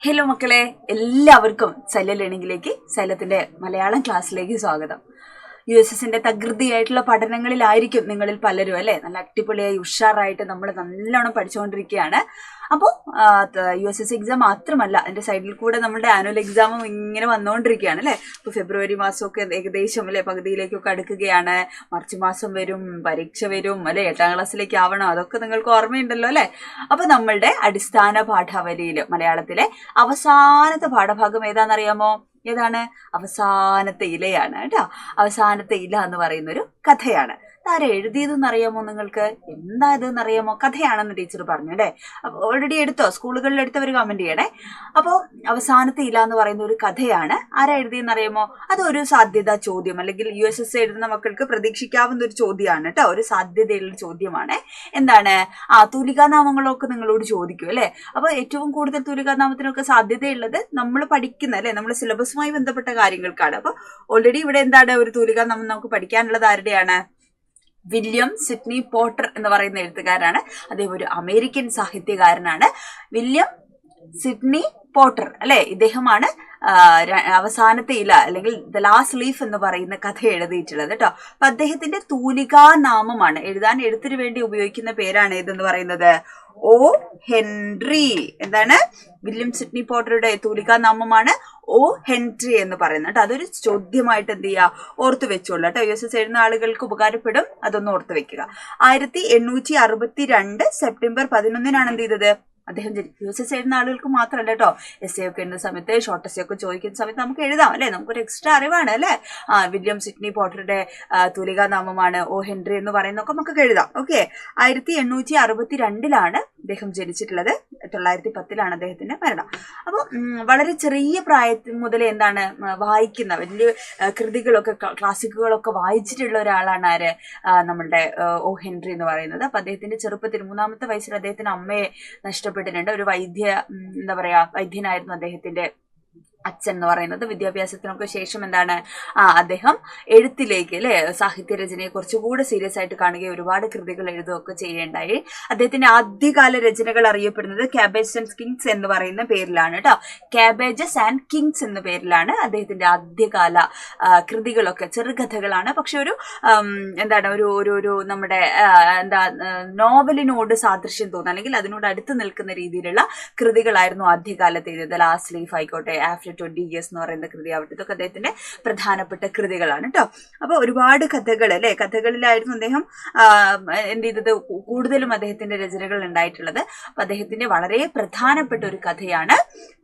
Hello മക്കളെ, എല്ലാവർക്കും സൈല ലേണിംഗിലേക്ക്, സൈലത്തിന്റെ മലയാളം ക്ലാസ്സിലേക്ക് സ്വാഗതം. USSന്റെ തകൃതിയായിട്ടുള്ള പഠനങ്ങളിലായിരിക്കും നിങ്ങളിൽ പലരും അല്ലെ. നല്ല അടിപൊളിയായി ഉഷാറായിട്ട് നമ്മൾ നല്ലോണം പഠിച്ചുകൊണ്ടിരിക്കുകയാണ്. അപ്പോൾ USS എക്സാം മാത്രമല്ല, അതിന്റെ സൈഡിൽ കൂടെ നമ്മുടെ ആനുവൽ എക്സാമും ഇങ്ങനെ വന്നുകൊണ്ടിരിക്കുകയാണ് അല്ലെ. അപ്പോൾ ഫെബ്രുവരി മാസമൊക്കെ ഏകദേശം അല്ലെ പകുതിയിലേക്കൊക്കെ അടുക്കുകയാണ്. മാർച്ച് മാസം വരും, പരീക്ഷ വരും അല്ലെ. 8ാം ക്ലാസ്സിലേക്ക് ആവണം, അതൊക്കെ നിങ്ങൾക്ക് ഓർമ്മയുണ്ടല്ലോ അല്ലെ. അപ്പൊ നമ്മളുടെ അടിസ്ഥാന പാഠാവലിയിൽ മലയാളത്തിലെ അവസാനത്തെ പാഠഭാഗം ഏതാണെന്നറിയാമോ? ഏതാണ്? അവസാനത്തെ ഇലയാണ് കേട്ടോ. അവസാനത്തെ ഇല എന്ന് പറയുന്നൊരു കഥയാണ്. ആരെ എഴുതിയതെന്ന് അറിയാമോ നിങ്ങൾക്ക്? എന്താ ഇതെന്ന് അറിയാമോ? കഥയാണെന്ന് ടീച്ചർ പറഞ്ഞു അല്ലേ. അപ്പൊ ഓൾറെഡി എടുത്തോ? സ്കൂളുകളിൽ എടുത്തവർ കമന്റ് ചെയ്യണേ. അപ്പോൾ അവസാനത്തെ ഇല എന്ന് പറയുന്ന ഒരു കഥയാണ്. ആരാ എഴുതിയെന്ന് അറിയാമോ? അതൊരു സാധ്യതാ ചോദ്യം, അല്ലെങ്കിൽ USS എഴുതുന്ന മക്കൾക്ക് പ്രതീക്ഷിക്കാവുന്ന ഒരു ചോദ്യമാണ് കേട്ടോ. ഒരു സാധ്യതയുള്ള ചോദ്യമാണ്. എന്താണ്? തൂലികാനാമങ്ങളൊക്കെ നിങ്ങളോട് ചോദിക്കും അല്ലെ. അപ്പൊ ഏറ്റവും കൂടുതൽ തൂലികാനാമത്തിനൊക്കെ സാധ്യതയുള്ളത് നമ്മൾ പഠിക്കുന്ന അല്ലെ, നമ്മുടെ സിലബസുമായി ബന്ധപ്പെട്ട കാര്യങ്ങൾക്കാണ്. അപ്പൊ ഓൾറെഡി ഇവിടെ എന്താണ് ഒരു തൂലികാനാമം നമുക്ക് പഠിക്കാനുള്ളത് ആരുടെയാണ്? വില്യം സിഡ്നി പോട്ടർ എന്ന് പറയുന്ന എഴുത്തുകാരനാണ്. അദ്ദേഹം ഒരു അമേരിക്കൻ സാഹിത്യകാരനാണ്. വില്യം സിഡ്നി പോട്ടർ അല്ലെ, ഇദ്ദേഹമാണ് അവസാനത്തെ ഇല അല്ലെങ്കിൽ ദ ലാസ്റ്റ് ലീഫ് എന്ന് പറയുന്ന കഥ എഴുതിയിട്ടുള്ളത് കേട്ടോ. അപ്പൊ അദ്ദേഹത്തിന്റെ തൂലികാനാമമാണ്, എഴുത്തിന് വേണ്ടി ഉപയോഗിക്കുന്ന പേരാണ് ഏതെന്ന് പറയുന്നത്? O. ഹെൻറി. എന്താണ്? വില്യം സിഡ്നി പോട്ടറുടെ തൂലികാനാമമാണ് O. ഹെൻറി എന്ന് പറയുന്നത് കേട്ടോ. അതൊരു ചോദ്യമായിട്ട് എന്ത് ചെയ്യുക? ഓർത്തു വെച്ചോളൂ കേട്ടോ. USS എഴുതുന്ന ആളുകൾക്ക് ഉപകാരപ്പെടും, അതൊന്ന് ഓർത്തു വെക്കുക. 1862 സെപ്റ്റംബർ 11 എന്ത് ചെയ്തത്? അദ്ദേഹം USS എഴുതുന്ന ആളുകൾക്ക് മാത്രമല്ല കേട്ടോ. essay ഒക്കെ എഴുതുന്ന സമയത്ത്, ഷോർട്ട് essay ഒക്കെ ചോദിക്കുന്ന സമയത്ത് നമുക്ക് എഴുതാം അല്ലെ. നമുക്കൊരു എക്സ്ട്രാ അറിവാണ് അല്ലെ. വില്യം സിഡ്നി പോട്ടറുടെ തൂലികാനാമമാണ് O. ഹെൻറി എന്ന് പറയുന്നതൊക്കെ നമുക്ക് എഴുതാം. ഓക്കെ. 1862 അദ്ദേഹം ജനിച്ചിട്ടുള്ളത്. 910 അദ്ദേഹത്തിന്റെ മരണം. അപ്പോൾ വളരെ ചെറിയ പ്രായത്തിൽ മുതൽ എന്താണ് വായിക്കുന്ന വലിയ കൃതികളൊക്കെ, ക്ലാസിക്കുകളൊക്കെ വായിച്ചിട്ടുള്ള ഒരാളാണ് ആര്? നമ്മളുടെ O. ഹെൻറി എന്ന് പറയുന്നത്. അപ്പൊ അദ്ദേഹത്തിന്റെ ചെറുപ്പത്തിൽ 3-ാമത്തെ വയസ്സിൽ അദ്ദേഹത്തിന് അമ്മയെ നഷ്ടപ്പെട്ടിട്ടുണ്ട്. ഒരു വൈദ്യനായിരുന്നു അദ്ദേഹത്തിന്റെ അച്ഛൻ എന്ന് പറയുന്നത്. വിദ്യാഭ്യാസത്തിനൊക്കെ ശേഷം എന്താണ് അദ്ദേഹം എഴുത്തിലേക്ക് അല്ലെ, സാഹിത്യരചനയെ കുറച്ചുകൂടെ സീരിയസ് ആയിട്ട് കാണുകയും ഒരുപാട് കൃതികൾ എഴുതുകയൊക്കെ ചെയ്യേണ്ടായി. അദ്ദേഹത്തിന്റെ ആദ്യകാല രചനകൾ അറിയപ്പെടുന്നത് ക്യാബേജസ് ആൻഡ് കിങ്സ് എന്ന് പറയുന്ന പേരിലാണ് കേട്ടോ. ക്യാബേജസ് ആൻഡ് കിങ്സ് എന്ന പേരിലാണ് അദ്ദേഹത്തിന്റെ ആദ്യകാല കൃതികളൊക്കെ. ചെറുകഥകളാണ്, പക്ഷെ ഒരു എന്താണ് ഒരു നമ്മുടെ നോവലിനോട് സാദൃശ്യം തോന്നുന്ന അല്ലെങ്കിൽ അതിനോട് അടുത്ത് നിൽക്കുന്ന രീതിയിലുള്ള കൃതികളായിരുന്നു ആദ്യകാലത്ത് എഴുതിയത്. ലാസ്റ്റ് ലീഫ് ആയിക്കോട്ടെ, ആഫ്റ്റർ 20 years എന്ന് പറയുന്ന കൃതി ആവട്ടെ, ഇതൊക്കെ അദ്ദേഹത്തിന്റെ പ്രധാനപ്പെട്ട കൃതികളാണ് കേട്ടോ. അപ്പൊ ഒരുപാട് കഥകൾ അല്ലെ, കഥകളിലായിരുന്നു അദ്ദേഹം എന്ത് ചെയ്തത്? കൂടുതലും അദ്ദേഹത്തിന്റെ രചനകൾ ഉണ്ടായിട്ടുള്ളത്. അപ്പൊ അദ്ദേഹത്തിന്റെ വളരെ പ്രധാനപ്പെട്ട ഒരു കഥയാണ്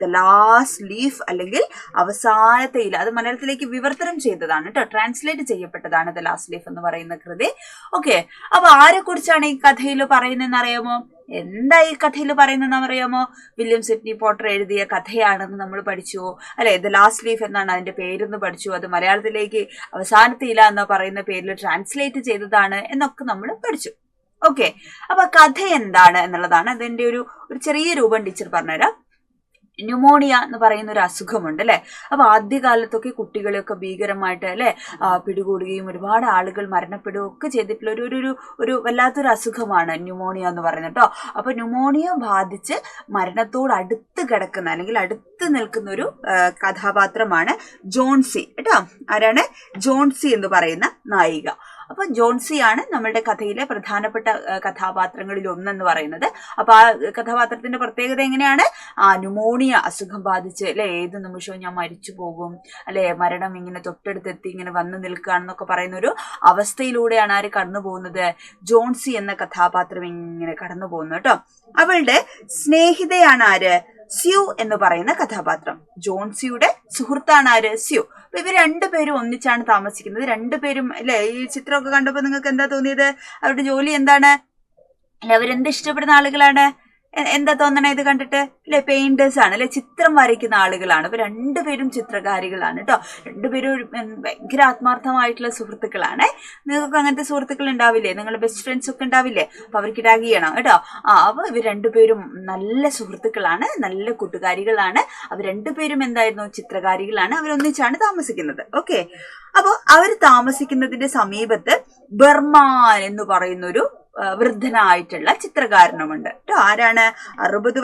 ദ ലാസ്റ്റ് ലീഫ് അല്ലെങ്കിൽ അവസാനത്തെ ഇല. അത് മലയാളത്തിലേക്ക് വിവർത്തനം ചെയ്തതാണ് കേട്ടോ, ട്രാൻസ്ലേറ്റ് ചെയ്യപ്പെട്ടതാണ് ദ ലാസ്റ്റ് ലീഫ് എന്ന് പറയുന്ന കൃതി. ഓക്കെ. അപ്പൊ ആരെ കുറിച്ചാണ് ഈ കഥയിൽ പറയുന്നതെന്ന് അറിയാമോ? എന്താ ഈ കഥയിൽ പറയുന്നതെന്ന് അറിയാമോ? വില്യം സിഡ്നി പോട്ടർ എഴുതിയ കഥയാണെന്ന് നമ്മൾ പഠിച്ചു അല്ലെ. ദ ലാസ്റ്റ് ലീഫ് എന്നാണ് അതിന്റെ പേരെന്ന് പഠിച്ചു. അത് മലയാളത്തിലേക്ക് അവസാനത്തെ ഇല എന്ന് പറയുന്ന പേരിൽ ട്രാൻസ്ലേറ്റ് ചെയ്തതാണ് എന്നൊക്കെ നമ്മൾ പഠിച്ചു. ഓക്കെ. അപ്പൊ കഥ എന്താണ് എന്നുള്ളതാണ് അതിന്റെ ഒരു ചെറിയ രൂപം ടീച്ചർ പറഞ്ഞുതരാം. ന്യൂമോണിയ എന്ന് പറയുന്ന ഒരു അസുഖമുണ്ട് അല്ലെ. അപ്പൊ ആദ്യകാലത്തൊക്കെ കുട്ടികളെയൊക്കെ ഭീകരമായിട്ട് അല്ലെ പിടികൂടുകയും ഒരുപാട് ആളുകൾ മരണപ്പെടുകയും ഒക്കെ ചെയ്തിട്ടുള്ള ഒരു വല്ലാത്തൊരു അസുഖമാണ് ന്യൂമോണിയ എന്ന് പറയുന്നത് കേട്ടോ. അപ്പൊ ന്യൂമോണിയ ബാധിച്ച് മരണത്തോട് അടുത്ത് കിടക്കുന്ന അല്ലെങ്കിൽ അടുത്ത് നിൽക്കുന്ന ഒരു കഥാപാത്രമാണ് ജോൺസി കേട്ടോ. ആരാണ്? ജോൺസി എന്ന് പറയുന്ന നായിക. അപ്പൊ ജോൺസിയാണ് നമ്മളുടെ കഥയിലെ പ്രധാനപ്പെട്ട കഥാപാത്രങ്ങളിൽ ഒന്നെന്ന് പറയുന്നത്. അപ്പൊ ആ കഥാപാത്രത്തിന്റെ പ്രത്യേകത എങ്ങനെയാണ്? ന്യൂമോണിയ അസുഖം ബാധിച്ച് അല്ലെ, ഏത് നിമിഷവും ഞാൻ മരിച്ചു പോകും അല്ലെ, മരണം ഇങ്ങനെ തൊട്ടടുത്തെത്തി ഇങ്ങനെ വന്നു നിൽക്കുകയാണെന്നൊക്കെ പറയുന്ന ഒരു അവസ്ഥയിലൂടെയാണ് ആര് കടന്നു പോകുന്നത്? ജോൺസി എന്ന കഥാപാത്രം ഇങ്ങനെ കടന്നു പോകുന്നു കേട്ടോ. അവളുടെ സ്നേഹിതയാണ് ആര്? സ്യൂ എന്ന് പറയുന്ന കഥാപാത്രം. ജോൺസിയുടെ സുഹൃത്താണ് ആര്? സ്യൂ. അപ്പൊ ഇവർ രണ്ടുപേരും ഒന്നിച്ചാണ് താമസിക്കുന്നത്. രണ്ടുപേരും അല്ലെ, ഈ ചിത്രമൊക്കെ കണ്ടപ്പോ നിങ്ങൾക്ക് എന്താ തോന്നിയത്? അവരുടെ ജോലി എന്താണ് അല്ലെ, അവരെന്ത് ഇഷ്ടപ്പെടുന്ന ആളുകളാണ്? എന്താ തോന്നണേ ഇത് കണ്ടിട്ട് അല്ലെ? പെയിന്റേഴ്സ് ആണ് അല്ലെ, ചിത്രം വരയ്ക്കുന്ന ആളുകളാണ്. അപ്പൊ രണ്ടുപേരും ചിത്രകാരികളാണ് കേട്ടോ. രണ്ടുപേരും ഭയങ്കര ആത്മാർത്ഥമായിട്ടുള്ള സുഹൃത്തുക്കളാണ്. നിങ്ങൾക്ക് അങ്ങനത്തെ സുഹൃത്തുക്കൾ ഉണ്ടാവില്ലേ? നിങ്ങളുടെ ബെസ്റ്റ് ഫ്രണ്ട്സ് ഒക്കെ ഉണ്ടാവില്ലേ? അപ്പൊ അവർക്ക് ടാഗ് ചെയ്യണം കേട്ടോ. അപ്പൊ ഇവർ രണ്ടുപേരും നല്ല സുഹൃത്തുക്കളാണ്, നല്ല കൂട്ടുകാരികളാണ്. അവർ രണ്ടുപേരും എന്തായിരുന്നു? ചിത്രകാരികളാണ്. അവരൊന്നിച്ചാണ് താമസിക്കുന്നത്. ഓക്കെ. അപ്പൊ അവർ താമസിക്കുന്നതിന്റെ സമീപത്ത് ബർമാൻ എന്ന് പറയുന്നൊരു വൃദ്ധനായിട്ടുള്ള ചിത്രകാരനുമുണ്ട് കേട്ടോ. ആരാണ്? 60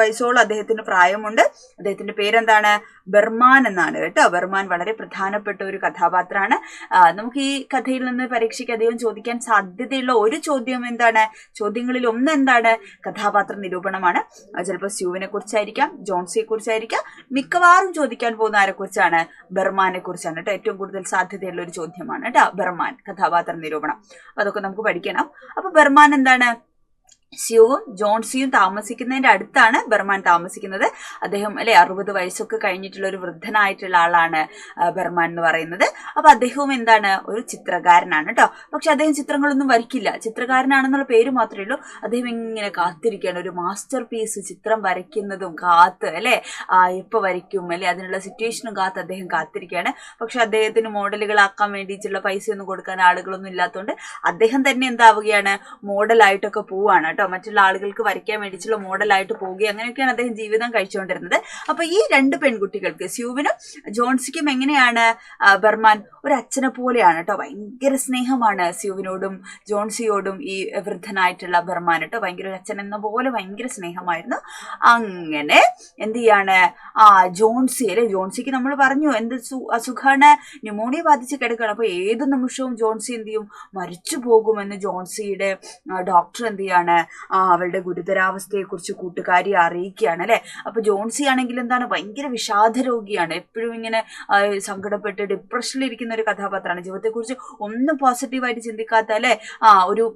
വയസ്സോളം അദ്ദേഹത്തിന് പ്രായമുണ്ട്. അദ്ദേഹത്തിന്റെ പേരെന്താണ്? ബർമാൻ എന്നാണ് കേട്ടോ. ബർമാൻ വളരെ പ്രധാനപ്പെട്ട ഒരു കഥാപാത്രമാണ്. നമുക്ക് ഈ കഥയിൽ നിന്ന് പരീക്ഷയ്ക്ക് അധികം ചോദിക്കാൻ സാധ്യതയുള്ള ഒരു ചോദ്യം എന്താണ്? ചോദ്യങ്ങളിൽ ഒന്ന് എന്താണ്? കഥാപാത്ര നിരൂപണമാണ്. ചിലപ്പോൾ സ്യൂവിനെ കുറിച്ചായിരിക്കാം, ജോൺസിയെ കുറിച്ചായിരിക്കാം. മിക്കവാറും ചോദിക്കാൻ പോകുന്ന ആരെ കുറിച്ചാണ്? ബർമാനെ കുറിച്ചാണ് കേട്ടോ. ഏറ്റവും കൂടുതൽ സാധ്യതയുള്ള ഒരു ചോദ്യമാണ് കേട്ടോ ബർമാൻ, കഥാപാത്ര നിരൂപണം. അതൊക്കെ നമുക്ക് പഠിക്കണം. അപ്പൊ ബർമാൻ എന്താണ്? സ്യൂവും ജോൺസിയും താമസിക്കുന്നതിന്റെ അടുത്താണ് ബർമാൻ താമസിക്കുന്നത്. അദ്ദേഹം 60 വയസ്സൊക്കെ കഴിഞ്ഞിട്ടുള്ള ഒരു വൃദ്ധനായിട്ടുള്ള ആളാണ് ബർമാൻ എന്ന് പറയുന്നത്. അപ്പൊ അദ്ദേഹവും എന്താണ്? ഒരു ചിത്രകാരനാണ് കേട്ടോ. പക്ഷെ അദ്ദേഹം ചിത്രങ്ങളൊന്നും വരയ്ക്കില്ല. ചിത്രകാരനാണെന്നുള്ള പേര് മാത്രമേ ഉള്ളൂ. അദ്ദേഹം ഇങ്ങനെ കാത്തിരിക്കുകയാണ്, ഒരു മാസ്റ്റർ പീസ് ചിത്രം വരയ്ക്കുന്നതും കാത്ത് എപ്പോൾ വരയ്ക്കും അതിനുള്ള സിറ്റുവേഷനും കാത്ത് അദ്ദേഹം കാത്തിരിക്കുകയാണ്. പക്ഷെ അദ്ദേഹത്തിന് മോഡലുകളാക്കാൻ വേണ്ടിയിട്ടുള്ള പൈസയൊന്നും കൊടുക്കാൻ ആളുകളൊന്നും ഇല്ലാത്തതുകൊണ്ട് അദ്ദേഹം തന്നെ എന്താവുകയാണ്? മോഡലായിട്ടൊക്കെ പോവാണ് കേട്ടോ. മറ്റുള്ള ആളുകൾക്ക് വരയ്ക്കാൻ വേണ്ടിയിട്ടുള്ള മോഡലായിട്ട് പോവുകയും അങ്ങനെയൊക്കെയാണ് അദ്ദേഹം ജീവിതം കഴിച്ചുകൊണ്ടിരുന്നത്. അപ്പൊ ഈ 2 പെൺകുട്ടികൾക്ക്, സ്യൂവിനും ജോൺസിക്കും, എങ്ങനെയാണ് ബർമാൻ? ഒരു അച്ഛനെ പോലെയാണ് കേട്ടോ. ഭയങ്കര സ്നേഹമാണ് സ്യൂവിനോടും ജോൺസിയോടും ഈ വൃദ്ധനായിട്ടുള്ള ബർമാൻ കേട്ടോ. ഭയങ്കര ഒരു അച്ഛൻ എന്ന പോലെ ഭയങ്കര സ്നേഹമായിരുന്നു. അങ്ങനെ എന്ത് ചെയ്യാണ്? ജോൺസിക്ക് നമ്മൾ പറഞ്ഞു എന്ത് അസുഖമാണ്? ന്യൂമോണിയ ബാധിച്ച് കിടക്കുകയാണ്. അപ്പൊ ഏത് നിമിഷവും ജോൺസി എന്ത് ചെയ്യും? മരിച്ചു പോകുമെന്ന് ജോൺസിയുടെ ഡോക്ടർ എന്ത് ചെയ്യാണ്? അവളുടെ ഗുരുതരാവസ്ഥയെ കുറിച്ച് കൂട്ടുകാരിയെ അറിയിക്കുകയാണ് അപ്പൊ ജോൺസി ആണെങ്കിൽ എന്താണ്? ഭയങ്കര വിഷാദ രോഗിയാണ്. എപ്പോഴും ഇങ്ങനെ സങ്കടപ്പെട്ട് ഡിപ്രഷനിലിരിക്കുന്ന ഒരു കഥാപാത്രമാണ്. ജീവിതത്തെക്കുറിച്ച് ഒന്നും പോസിറ്റീവായിട്ട് ചിന്തിക്കാത്ത ഒരു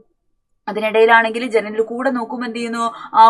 അതിനിടയിലാണെങ്കിൽ ജനലിൽ കൂടെ നോക്കുമ്പോൾ എന്ത് ചെയ്യുന്നു?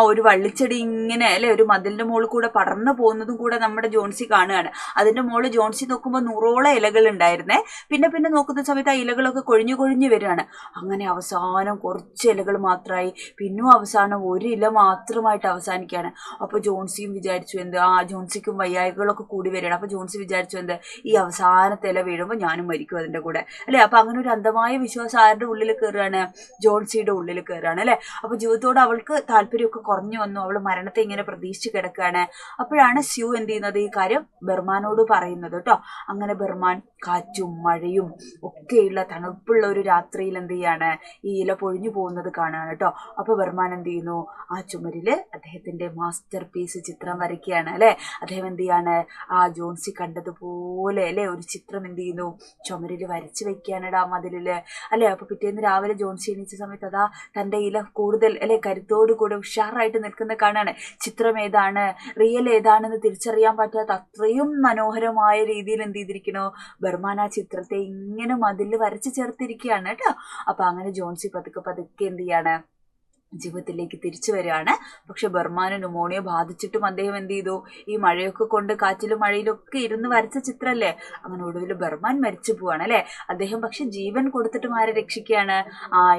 ഒരു വള്ളിച്ചെടി ഇങ്ങനെ ഒരു മതിലിന്റെ മുകളിൽ കൂടെ പടർന്നു പോകുന്നതും കൂടെ നമ്മുടെ ജോൺസി കാണുകയാണ്. അതിന്റെ മുകളിൽ ജോൺസി നോക്കുമ്പോൾ 100ഓളം ഇലകൾ ഉണ്ടായിരുന്നേ. പിന്നെ നോക്കുന്ന സമയത്ത് ആ ഇലകളൊക്കെ കൊഴിഞ്ഞു വരികയാണ്. അങ്ങനെ അവസാനം കുറച്ച് ഇലകൾ മാത്രമായി. പിന്നും അവസാനം ഒരു ഇല മാത്രമായിട്ട് അവസാനിക്കുകയാണ്. അപ്പൊ ജോൺസിയും വിചാരിച്ചു എന്ത്? ജോൺസിക്കും വയ്യായികളൊക്കെ കൂടി വരികയാണ്. അപ്പൊ ജോൺസി വിചാരിച്ചു എന്ത്? ഈ അവസാനത്തെ ഇല വീഴുമ്പോൾ ഞാനും മരിക്കും അതിന്റെ കൂടെ അപ്പൊ അങ്ങനെ ഒരു അന്ധമായ വിശ്വാസം ആരുടെ ഉള്ളിൽ കയറുകയാണ്? ജോൺസിയുടെ ഉള്ളിൽ കയറാണ് അപ്പൊ ജീവിതത്തോട് അവൾക്ക് താല്പര്യമൊക്കെ കുറഞ്ഞു വന്നു. അവൾ മരണത്തെ ഇങ്ങനെ പ്രതീക്ഷിച്ച് കിടക്കുകയാണ്. അപ്പോഴാണ് സ്യൂ എന്ത് ചെയ്യുന്നത്? ഈ കാര്യം ബർമാനോട് പറയുന്നത് കേട്ടോ. അങ്ങനെ ബർമാൻ കാറ്റും മഴയും ഒക്കെയുള്ള തണുപ്പുള്ള ഒരു രാത്രിയിൽ എന്ത് ചെയ്യാണ്? ഈ ഇല പൊഴിഞ്ഞു പോകുന്നത് കാണുകയാണ് കേട്ടോ. അപ്പൊ ബർമാൻ എന്ത് ചെയ്യുന്നു? ആ ചുമരില് അദ്ദേഹത്തിന്റെ മാസ്റ്റർ പീസ് ചിത്രം വരയ്ക്കുകയാണ് അദ്ദേഹം എന്ത് ചെയ്യാണ്? ജോൺസി കണ്ടതുപോലെ ഒരു ചിത്രം എന്ത് ചെയ്യുന്നു? ചുമരില് വരച്ചു വെക്കുകയാണ് ആ മതിലില് അപ്പൊ പിറ്റേന്ന് രാവിലെ ജോൺസി എണീച്ച സമയത്ത് അതാ തന്റെ ഇല കൂടുതൽ കരുത്തോടു കൂടെ ഉഷാറായിട്ട് നിൽക്കുന്ന കാണാണ്. ചിത്രം ഏതാണ്, റിയൽ ഏതാണെന്ന് തിരിച്ചറിയാൻ പറ്റാത്ത അത്രയും മനോഹരമായ രീതിയിൽ എന്ത് ചെയ്തിരിക്കണോ? ബർമാൻ ആ ചിത്രത്തെ ഇങ്ങനെ മതിൽ വരച്ചു ചേർത്തിരിക്കുകയാണ് കേട്ടോ. അപ്പൊ അങ്ങനെ ജോൺസി പതുക്കെ എന്ത് ചെയ്യാണ്? ജീവിതത്തിലേക്ക് തിരിച്ചു വരികയാണ്. പക്ഷെ ബർമാന് ന്യൂമോണിയ ബാധിച്ചിട്ടും അദ്ദേഹം എന്ത് ചെയ്തു? ഈ മഴയൊക്കെ കൊണ്ട് കാറ്റിലും മഴയിലൊക്കെ ഇരുന്ന് വരച്ച ചിത്രമല്ലേ. അങ്ങനെ ഒടുവിൽ ബർമാൻ മരിച്ചു പോവാണ് അദ്ദേഹം പക്ഷെ ജീവൻ കൊടുത്തിട്ടും ആരെ രക്ഷിക്കുകയാണ്?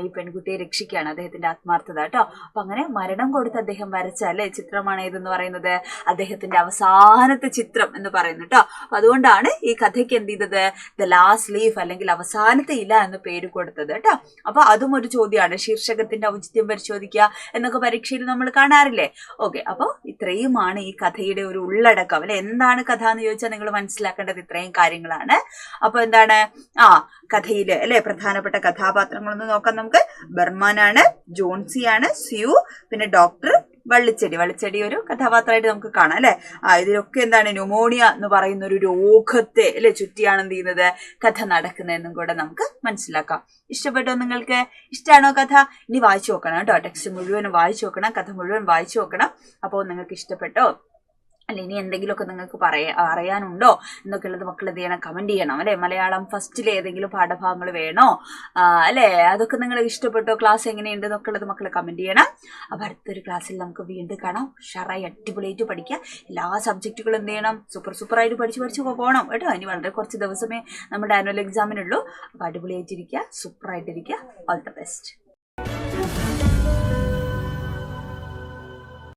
ഈ പെൺകുട്ടിയെ രക്ഷിക്കുകയാണ്. അദ്ദേഹത്തിന്റെ ആത്മാർത്ഥത കേട്ടോ. അപ്പൊ അങ്ങനെ മരണം കൊടുത്ത് അദ്ദേഹം വരച്ച ചിത്രമാണ് ഏതെന്ന് പറയുന്നത്? അദ്ദേഹത്തിന്റെ അവസാനത്തെ ചിത്രം എന്ന് പറയുന്നു കേട്ടോ. അപ്പൊ അതുകൊണ്ടാണ് ഈ കഥയ്ക്ക് എന്ത് ചെയ്തത്? ദ ലാസ്റ്റ് ലീഫ് അല്ലെങ്കിൽ അവസാനത്തെ ഇല എന്ന് പേര് കൊടുത്തത് കേട്ടോ. അപ്പൊ അതും ഒരു ചോദ്യമാണ്. ശീർഷകത്തിന്റെ ഔചിത്യം പരിശോധിക്കുക എന്നൊക്കെ പരീക്ഷയിൽ നമ്മൾ കാണാറില്ലേ? ഓക്കെ, അപ്പോൾ ഇത്രയുമാണ് ഈ കഥയുടെ ഒരു ഉള്ളടക്കം എന്താണ് കഥ എന്ന് ചോദിച്ചാൽ നിങ്ങൾ മനസ്സിലാക്കേണ്ടത് ഇത്രയും കാര്യങ്ങളാണ്. അപ്പൊ എന്താണ് കഥയില് പ്രധാനപ്പെട്ട കഥാപാത്രങ്ങളൊന്ന് നോക്കാം നമുക്ക്. ബർമാനാണ്, ജോൺസിയാണ്, സ്യൂ, പിന്നെ ഡോക്ടർ വള്ളിച്ചെടി ഒരു കഥാപാത്രമായിട്ട് നമുക്ക് കാണാം ഇതിലൊക്കെ എന്താണ്? ന്യൂമോണിയ എന്ന് പറയുന്ന ഒരു രോഗത്തെ ചുറ്റിയാണ് എന്ത് ചെയ്യുന്നത്? കഥ നടക്കുന്നതെന്നും കൂടെ നമുക്ക് മനസ്സിലാക്കാം. ഇഷ്ടപ്പെട്ടോ നിങ്ങൾക്ക്? ഇഷ്ടമാണോ കഥ? ഇനി വായിച്ചു നോക്കണം കേട്ടോ. ടെക്സ്റ്റ് മുഴുവൻ വായിച്ചു നോക്കണം, കഥ മുഴുവൻ വായിച്ചു നോക്കണം. അപ്പോൾ നിങ്ങൾക്ക് ഇഷ്ടപ്പെട്ടോ ഇനി എന്തെങ്കിലുമൊക്കെ നിങ്ങൾക്ക് അറിയാനുണ്ടോ എന്നൊക്കെയുള്ളത് മക്കൾ എന്ത് ചെയ്യണം? കമന്റ് ചെയ്യണം മലയാളം ഫസ്റ്റിലെ ഏതെങ്കിലും പാഠഭാഗങ്ങൾ വേണോ അതൊക്കെ നിങ്ങൾ ഇഷ്ടപ്പെട്ടോ? ക്ലാസ് എങ്ങനെയുണ്ട് എന്നൊക്കെ ഉള്ളത് മക്കൾ കമന്റ് ചെയ്യണം. അപ്പൊ അടുത്തൊരു ക്ലാസ്സിൽ നമുക്ക് വീണ്ടും കാണാം. ഉഷാറായി അടിപൊളിയായിട്ട് പഠിക്കുക. എല്ലാ സബ്ജക്റ്റുകളും എന്ത് ചെയ്യണം? സൂപ്പറായിട്ട് പഠിച്ചു പോകണം കേട്ടോ. ഇനി വളരെ കുറച്ച് ദിവസമേ നമ്മുടെ ആനുവൽ എക്സാമിനുള്ളൂ. അപ്പൊ അടിപൊളിയായിട്ടിരിക്കുക, സൂപ്പറായിട്ടിരിക്കുക. All the best.